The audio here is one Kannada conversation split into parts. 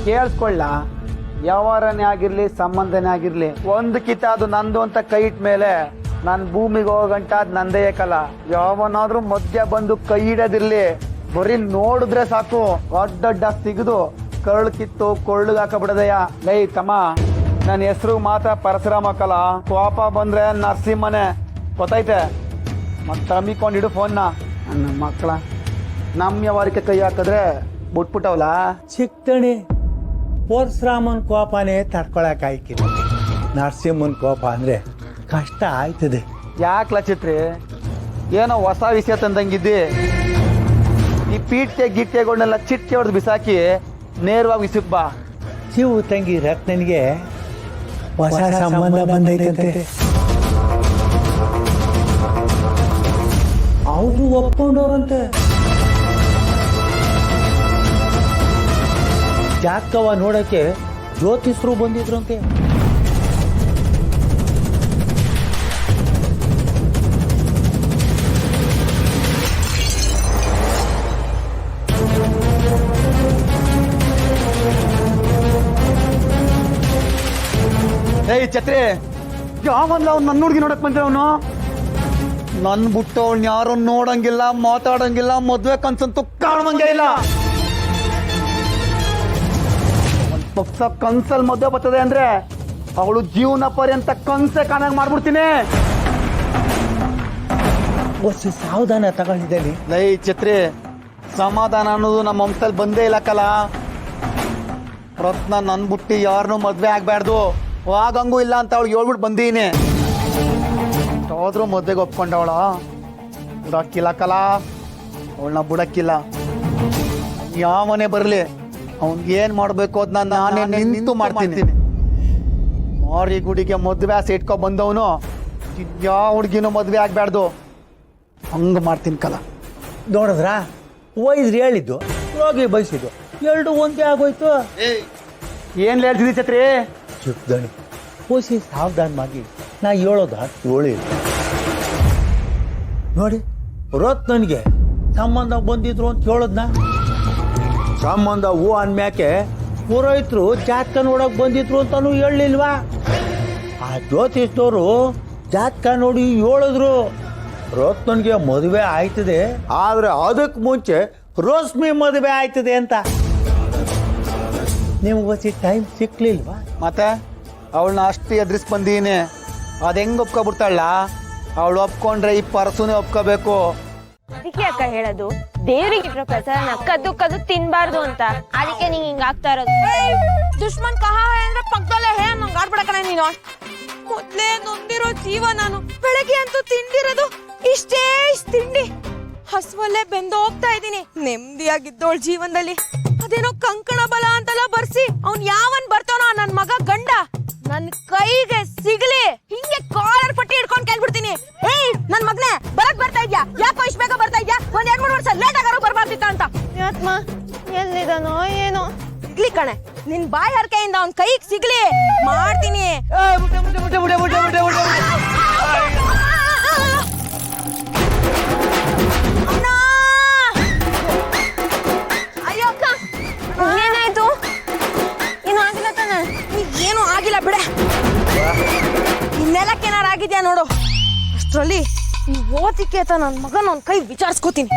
ಕೇಳಿಸ್ಕೊಳ್ಳ, ವ್ಯವಹಾರನೇ ಆಗಿರ್ಲಿ ಸಂಬಂಧನೇ ಆಗಿರ್ಲಿ, ಒಂದು ಕಿತ ಅದು ನಂದು ಅಂತ ಕೈ ಇಟ್ಟ ಮೇಲೆ ನಾನು ಭೂಮಿಗೆ ಹೋಗಂಟ ಅದು ನಂದೇ ಕಲ. ಯಾವನಾದ್ರೂ ಮಧ್ಯ ಬಂದು ಕೈ ಹಿಡೋದಿರ್ಲಿ, ಬರೀ ನೋಡಿದ್ರೆ ಸಾಕು ಒಡ್ಡಡ್ಡ ಸಿಗದು ಕರಳು ಕಿತ್ತು ಕೊಳ್ಳಿಗೆ ಹಾಕಬಿಡದಯ್ಯ. ಲೈ ತಮ್ಮ, ನನ್ನ ಹೆಸರು ಮಾತ್ರ ಪರಶುರಾಮ ಕಲ, ಕೋಪ ಬಂದ್ರೆ ನರಸಿಂಹನೇ, ಗೊತ್ತೈತೆ? ಮತ್ತೆ ತಮ್ಮಿಕೊಂಡಿಡು ಫೋನ್ನ. ನನ್ನ ಮಕ್ಕಳ ನಮ್ಮ ವ್ಯವಹಾರಕ್ಕೆ ಕೈ ಹಾಕಿದ್ರೆ ಬಿಟ್ಬಿಟ್ಟವಲ್ಲ. ಚಿಕ್ಕಣಿ ಪರಶುರಾಮನ್ ಕೋಪನೇ ತಡ್ಕೊಳಕ್ ಆಯ್ಕಿಲ್ಲ, ನರಸಿಂಹನ್ ಕೋಪ ಅಂದ್ರೆ ಕಷ್ಟ ಆಯ್ತದೆ. ಯಾಕ್ಲ ಚಿತ್ರಿ, ಏನೋ ಹೊಸ ವಿಷಯ ತಂದಂಗಿದ್ದಿ. ಈ ಪೀಠೆ ಗಿಟ್ಟೆಗಳನ್ನೆಲ್ಲ ಚಿಟ್ಟೆ ಹೊಡೆದು ಬಿಸಾಕಿ ನೇರವಾಗಿ ವಿಸಿಕ್ ಬಾ. ಶಿವು ತಂಗಿ ರತ್ನನಿಗೆ ಹೊಸ ಸಂಬಂಧ ಬಂದೈತಂತೆ. ಅವರು ಒಪ್ಕೊಂಡವ್ರಂತೆ. ಜಾತಕವ ನೋಡಕ್ಕೆ ಜ್ಯೋತಿಷ್ರು ಬಂದಿದ್ರಂತೆ. ಏಯ್ ಛತ್ರಿ, ಯಾವಲ್ಲ ಅವ್ನು ನನ್ನ ಹುಡುಗಿ ನೋಡಕ್ ಬಂದ್ರೆ ಅವನು ನನ್ ಬಿಟ್ಟು ಅವ್ನ ಯಾರು ನೋಡಂಗಿಲ್ಲ, ಮಾತಾಡಂಗಿಲ್ಲ, ಮದ್ವೆ ಕನ್ಸಂತೂ ಕಾಣಂಗೆ ಇಲ್ಲ. ಒಂದ್ ಪಕ್ಷ ಕನ್ಸಲ್ ಮದ್ವೆ ಬರ್ತದೆ ಅಂದ್ರೆ ಅವಳು ಜೀವನ ಪರ್ಯಂತ ಕನ್ಸೆ ಕಾಣಂಗ್ ಮಾಡ್ಬಿಡ್ತೀನಿ. ವರ್ಷ ಸಾವಧಾನ ತಗೊಂಡಿದ್ದೇನೆ. ಲೈ ಛತ್ರಿ, ಸಮಾಧಾನ ಅನ್ನೋದು ನಮ್ಮ ವಂಶದಲ್ಲಿ ಬಂದೇ ಇಲ್ಲ ಕಲ. ರತ್ನ ನನ್ ಬಿಟ್ಟು ಯಾರನ್ನೂ ಮದ್ವೆ ಆಗ್ಬಾರ್ದು, ಆಗಂಗೂ ಇಲ್ಲ ಅಂತ ಅವಳು ಹೇಳ್ಬಿಟ್ಟು ಬಂದೀನಿ. ಹೋದ್ರು ಮದ್ವೆಗೆ ಒಪ್ಕೊಂಡವಳ ಬಿಡಕ್ಕಿಲ್ಲ ಕಲ, ಅವಳನ್ನ ಬಿಡಕ್ಕಿಲ್ಲ. ಯಾವನೇ ಬರ್ಲಿ ಅವನ್ಗೆ ಏನ್ ಮಾಡ್ಬೇಕು ಅದನ್ನ ನಾನೇ ನಿಂತು ಮಾಡ್ತೀನಿ. ಮಾರಿ ಗುಡಿಗೆ ಮದ್ವೆ ಆಸೆ ಇಟ್ಕೊ ಬಂದವನು ಯಾವ ಹುಡುಗಿನೂ ಮದ್ವೆ ಆಗ್ಬಾರ್ದು, ಹಂಗ ಮಾಡ್ತೀನಿ ಕಲ. ನೋಡಿದ್ರ ವೈದ್ರಿ ಹೇಳಿದ್ದು, ರೋಗಿ ಬಯಸಿದ್ದು, ಎರಡು ಒಂದೇ ಆಗೋಯ್ತು. ಏನ್ ಹೇಳ್ತಿದ್ದಿ ಛತ್ರಿ? ಚಿಕ್ಕದಣಿ ಹೋಸಿ ಸಾವಧಾನವಾಗಿ ನಾ ಹೇಳೋದ ಹೇಳಿ ನೋಡಿ. ರತ್ನನ್ಗೆ ಸಂಬಂಧ ಬಂದಿದ್ರು ಅಂತ ಹೇಳದ್ನ. ಸಂಬಂಧ ಹೂ ಅನ್ಮ್ಯಾಕೆ ಪುರೋಹಿತರು ಜಾತಕ ನೋಡಕ್ ಬಂದಿದ್ರು ಅಂತಾನು ಹೇಳಲಿಲ್ವಾ? ಆ ಜ್ಯೋತಿಷ್ದವರು ಜಾತಕ ನೋಡಿ ಹೇಳಿದ್ರು ರತ್ನನ್ಗೆ ಮದುವೆ ಆಯ್ತದೆ, ಆದ್ರೆ ಅದಕ್ಕೆ ಮುಂಚೆ ರೋಶ್ಮಿ ಮದುವೆ ಆಯ್ತದೆ ಅಂತ. ನೀವು ಹೊಸಿ ಟೈಮ್ ಸಿಕ್ಲಿಲ್ವಾ? ಮತ್ತೆ ಅವಳನ್ನ ಅಷ್ಟು ಎದುರಿಸಿ ಬಂದೀನಿ, ಅದ್ ಹೆಂಗ್ ಒಪ್ಕೊಬಿಡ್ತಾಳ? ಅವಳು ಒಪ್ಕೊಂಡ್ರೆ ಈ ಪರಸುನೇ ಒಪ್ಕೋಬೇಕು. ಅದಕ್ಕೆ ಅಕ್ಕ ಹೇಳೋದು, ದೇವ್ರಿಗೆ ಇಟ್ರೋ ಪ್ರಸಾದನ ಕದ್ದು ಕದ್ದು ತಿನ್ಬಾರ್ದು ಅಂತ. ಅದಕ್ಕೆ ನೀನ್ ಹಿಂಗ ಆಗ್ತಾ ಇರೋದು. ದುಶ್ಮನ್ ಕಹಾ ಹೈ ಅಂದ್ರೆ ಪಕ್ಕದಲ್ಲೇ ಹೇ ಅನ್ನೋ ಗಾಡ್ಬಿಡಕಣ ನೀನು. ಮೊದ್ಲೇ ನೊಂದಿರೋ ಜೀವ ನಾನು. ಬೆಳಗ್ಗೆ ಅಂತೂ ತಿಂದಿರೋದು ಇಷ್ಟೇ ತಿಂಡಿ, ಹಸುವಲ್ಲೇ ಬೆಂದು ಹೋಗ್ತಾ ಇದ್ದೀನಿ. ನೆಮ್ಮದಿಯಾಗಿದ್ದೋಳ್ ಜೀವನದಲ್ಲಿ ಅದೇನೋ ಕಂಕಣ ಬಲ ಅಂತೆಲ್ಲ ಬರ್ಸಿ ಅವ್ನ್ ಯಾವನ್ ಬರ್ತಾನೋ ನನ್ ಮಗ ಗಂಡ ನನ್ ಕೈಗೆ ಸಿಗ್ಲಿ ಹಿಂಗೆ ಕಾಲರ್ ಪಟ್ಟಿ ಹಿಡ್ಕೊಂಡ್ ಕೇಳ್ಬಿಡ್ತೀನಿ. ಏಯ್ ನನ್ ಮಗ್ನೆ ಬರಕ್ ಬರ್ತಾ ಇದ್ಯಾ? ಯಾಕೋ ಇಷ್ಟ ಬೇಗ ಬರ್ತಾ ಇದ್ಯಾ? ಒಂದ್ 2-3 ವರ್ಷ ಲೇಟ್ ಆಗಾರು ಬರ್ಬಾರ್ದಿತ್ತ ಅಂತ. ಯಾತ್ಮ ಎಲ್ಲಿದಾನೋ ಏನೋ. ಸಿಗ್ಲಿ ಕಣೆ, ನಿನ್ ಬಾಯಿ ಹರಕೆಯಿಂದ ಅವ್ನ್ ಕೈಗೆ ಸಿಗ್ಲಿ, ಮಾಡ್ತೀನಿ. ಏನಾಯ್ತು? ಏನು ಆಗಿಲ್ಲ ತಾನೆ? ಏನು ಆಗಿಲ್ಲ ಬಿಡೆ. ನೆಲಕ್ಕೇನಾರ ಆಗಿದ್ಯಾ ನೋಡು. ಅಷ್ಟ್ರಲ್ಲಿ ಈ ಓದಿಕೇತ ನನ್ ಮಗನ ಒಂದ್ ಕೈ ವಿಚಾರಿಸ್ಕೋತೀನಿ.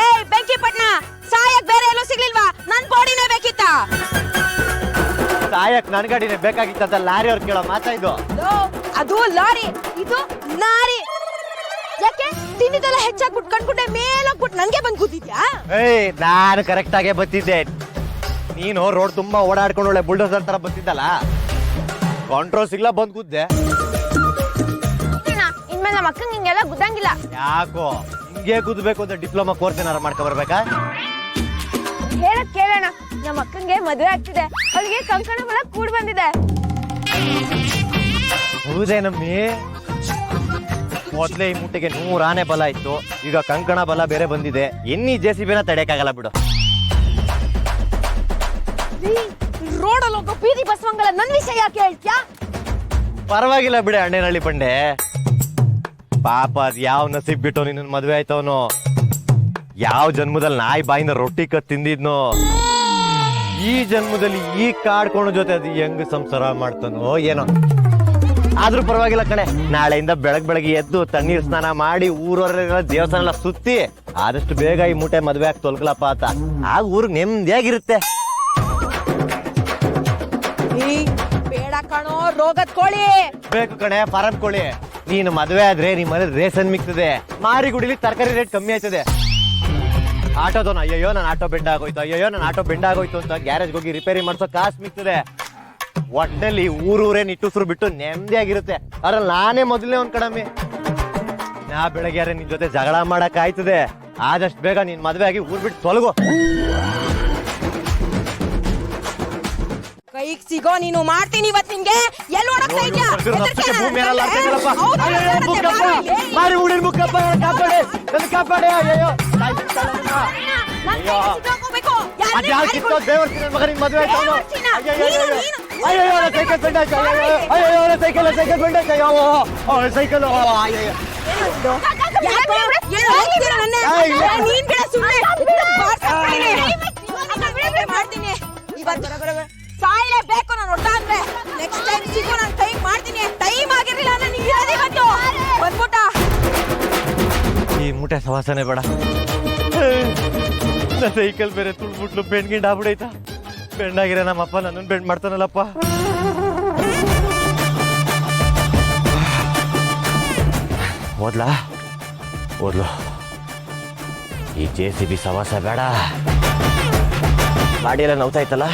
ಏಯ್ ಬೆಂಕಿ ಪಟ್ನ, ಸಾಯಕ್ ಬೇರೆ ಎಲ್ಲೂ ಸಿಗ್ಲಿಲ್ವಾ? ನನ್ ಬಾಡಿನೇ ಬೇಕಿತ್ತ? ಸಾಯಕ್ ನನ್ ಗಾಡಿನೇ ಬೇಕಾಗಿತ್ತ? ಲಾರಿ ಅವ್ರು ಕೇಳೋ ಮಾತಾ ಇದು? ಅದು ಲಾರಿ, ಇದು ನಾರಿ. ಯಾಕೆ ತಿಂದಿದ್ದೆಲ್ಲ ಹೆಚ್ಚಾಗ್ಬಿಟ್ಟು ಕಣ್ಗುಡ್ಡೆ ಮೇಲಾಗ್ಬಿಟ್ಟು ನಂಗೆ ಬಂದ್ ಕೂತಿದ್ಯಾ? ಏಯ್ ನಾನು ಕರೆಕ್ಟ್ ಆಗೇ ಬತ್ತಿದ್ದೆ. ನೀನು ರೋಡ್ ತುಂಬಾ ಓಡಾಡ್ಕೊಂಡು ಒಳ್ಳೆ ಬುಲ್ಡೋಸರ್ ತರ ಬತ್ತಿದ್ದಲ್ಲ, ಕಾಂಟ್ರೋಲ್ ಸಿಗ್ಲಾ ಬಂದ್ ಕೂದ್ದೆ. ಇನ್ಮೇಲೆ ನಮ್ಮ ಅಕ್ಕಂಗೆ ಹಿಂಗೆಲ್ಲ ಗುದ್ದಂಗಿಲ್ಲ. ಯಾಕೋ ಹಿಂಗೆ ಕೂದ್ಬೇಕು ಅಂತ ಡಿಪ್ಲೊಮಾ ಕೋರ್ಸ್ ಏನಾರ ಮಾಡ್ಕೊ ಬರ್ಬೇಕಾ? ಹೇಳಕ್ ಕೇಳೋಣ, ನಮ್ಮ ಅಕ್ಕಂಗೆ ಮದುವೆ ಆಗ್ತಿದೆ, ಅವಳಿಗೆ ಕಂಕಣ ಬಲ ಕೂಡ್ ಬಂದಿದೆ. ಹೌದೇನಮ್ಮಿ? ಮೊದ್ಲೇ ಈ ಮುಟ್ಟಿಗೆ 100 ಆನೆ ಬಲ ಇತ್ತು, ಈಗ ಕಂಕಣ ಬಲ ಬೇರೆ ಬಂದಿದೆ. ಎನ್ನಿ JCB ತಡೆಯಕ್ಕಾಗಲ್ಲ ಬಿಡು. ರೋಡಲ್ಲಿ ಹೋಗೋ ಬೀದಿ ಬಸವಂಗಲ ನನ್ ವಿಷಯ ಯಾಕೆ ಹೇಳ್ತ್ಯಾ? ಪರವಾಗಿಲ್ಲ ಬಿಡೆ ಅಣ್ಣನಹಳ್ಳಿ ಪಂಡೆ. ಪಾಪ ಅದ್ ಯಾವ ನಸೀಬ್ ಬಿಟ್ಟು ನಿನ್ನ ಮದ್ವೆ ಆಯ್ತವನು. ಯಾವ ಜನ್ಮದಲ್ಲಿ ನಾಯಿ ಬಾಯಿಂದ ರೊಟ್ಟಿ ಕತ್ ತಿಂದಿದ್ನೋ ಈ ಜನ್ಮದಲ್ಲಿ ಈ ಕಾಡ್ಕೊಂಡು ಜೊತೆ ಅದು ಹೆಂಗ್ ಸಂಸಾರ ಮಾಡ್ತಾನೋ ಏನೋ. ಆದ್ರೂ ಪರವಾಗಿಲ್ಲ ಕಣೆ, ನಾಳೆಯಿಂದ ಬೆಳಗ್ಗೆ ಎದ್ದು ತಣ್ಣೀರ್ ಸ್ನಾನ ಮಾಡಿ ಊರವರೆಲ್ಲ ದೇವಸ್ಥಾನ ಎಲ್ಲ ಸುತ್ತಿ ಆದಷ್ಟು ಬೇಗ ಈ ಮೂಟೆ ಮದ್ವೆ ಆಗಿ ತೊಲ್ಕಲಪ್ಪ ಅಂತ. ಆಗ ಊರಿಗೆ ನೆಮ್ಮದಿಯಾಗಿರುತ್ತೆ. ಬೇಡ ಕಣೋ ರೋಗದ್ ಕೋಳಿ. ಬೇಕು ಕಣೆ ಫಾರಂ ಕೋಳಿ. ನೀನು ಮದ್ವೆ ಆದ್ರೆ ನಿಮ್ ಮನೆ ರೇಷನ್ ಮಿಕ್ತದೆ, ಮಾರಿಗುಡಿಲಿ ತರಕಾರಿ ರೇಟ್ ಕಮ್ಮಿ ಆಯ್ತದೆ. ಆಟೋದವನು ಅಯ್ಯೋ ನನ್ನ ಆಟೋ ಬೆಂಡ್ ಆಗೋಯ್ತು, ಅಯ್ಯೋ ನನ್ನ ಆಟೋ ಬೆಂಡ್ ಆಗೋಯ್ತು ಅಂತ ಗ್ಯಾರೇಜ್ ಹೋಗಿ ರಿಪೇರಿ ಮಾಡ್ಸೋ ಕಾಸು ಮಿಕ್ತದೆ. ಒಟ್ಟಲ್ಲಿ ಊರೂರೇ ನಿಟ್ಟುಸ್ರು ಬಿಟ್ಟು ನೆಮ್ಮದಿಯಾಗಿರುತ್ತೆ. ಅದ್ರಲ್ಲಿ ನಾನೇ ಮೊದಲನೇ ಒಂದ್ ಕಡಮಿ. ನಾ ಬೆಳಗ್ಗೆ ಯಾರೇ ನಿನ್ ಜೊತೆ ಜಗಳ ಮಾಡಕ್ ಆಯ್ತದೆ. ಆದಷ್ಟು ಬೇಗ ನೀನ್ ಮದ್ವೆ ಆಗಿ ಊರ್ ಬಿಟ್ಟು ತೊಲಗು. ಕೈಗ್ ಸಿಗೋ ನೀನು ಮಾಡ್ತೀನಿ ಇವತ್ತು ನಿನ್ಗೆ. ಎಲ್ಲಿ ಓಡಕ್ತಾ ಇದ್ಯಾ? ಮಾರಿ ಊಡಿನ ಮುಖಪ್ಪ ಕಾಪಾಡಿ, ನನ್ನ ಕಾಪಾಡಿ. ಅಯ್ಯೋ ಅದ್ಯಾವ ಕಿತ್ತೋ ದೇವರ್ಸಿ ನನ್ನ ಮಗ ನಿನ್ ಮದ್ವೆ ಆಯ್ತು. ಅಯ್ಯೋ ಸೈಕಲ್ ಬೆಂಡ್ ಆಯ್ತು. ಅಯ್ಯೋ ಸೈಕಲ್ ಬೆಂಡ್ ಆಯ್ತು. ಅಯ್ಯೋ ಸೈಕಲ್ ಮಾಡ್ತೀನಿ ಸಾಯ್ಲೇಬೇಕು ನಾನು ಒಟ್ಟ ಅಂದ್ರೆ. ನೆಕ್ಸ್ಟ್ ಟೈಮ್ ಸಿಗೋ ನಾನು ಟೈಮ್ ಮಾಡ್ತೀನಿ. ಟೈಮ್ ಆಗಿರ್ಲಿಲ್ಲ ಅಂದ್ರೆ ನಿಂಗೆ ಹೇಳೋದು ಇವತ್ತು ಬಂದ್ಬಿಟ್ಟ. ಈ ಮೂಟೆ ಸವಾಸನೆ ಬೇಡ. ನನ್ನ ಸೈಕಲ್ ಬೇರೆ ತುಳ್ಬಿಟ್ಲು ಬೆಂಡ್ ಗಿಂಡ್ ಆಗ್ಬಿಡೈತಾ. ಬೆಂಡಾಗಿರ ನಮ್ಮಪ್ಪ ನನ್ನನ್ನು ಬೆಂಡ್ ಮಾಡ್ತಾನಲ್ಲಪ್ಪ. ಓದ್ಲು ಈ JCB ಸವಾಸ ಬೇಡ. ಬಾಡಿ ಎಲ್ಲ ನೋವ್ತಾ ಇತ್ತಲ್ಲ.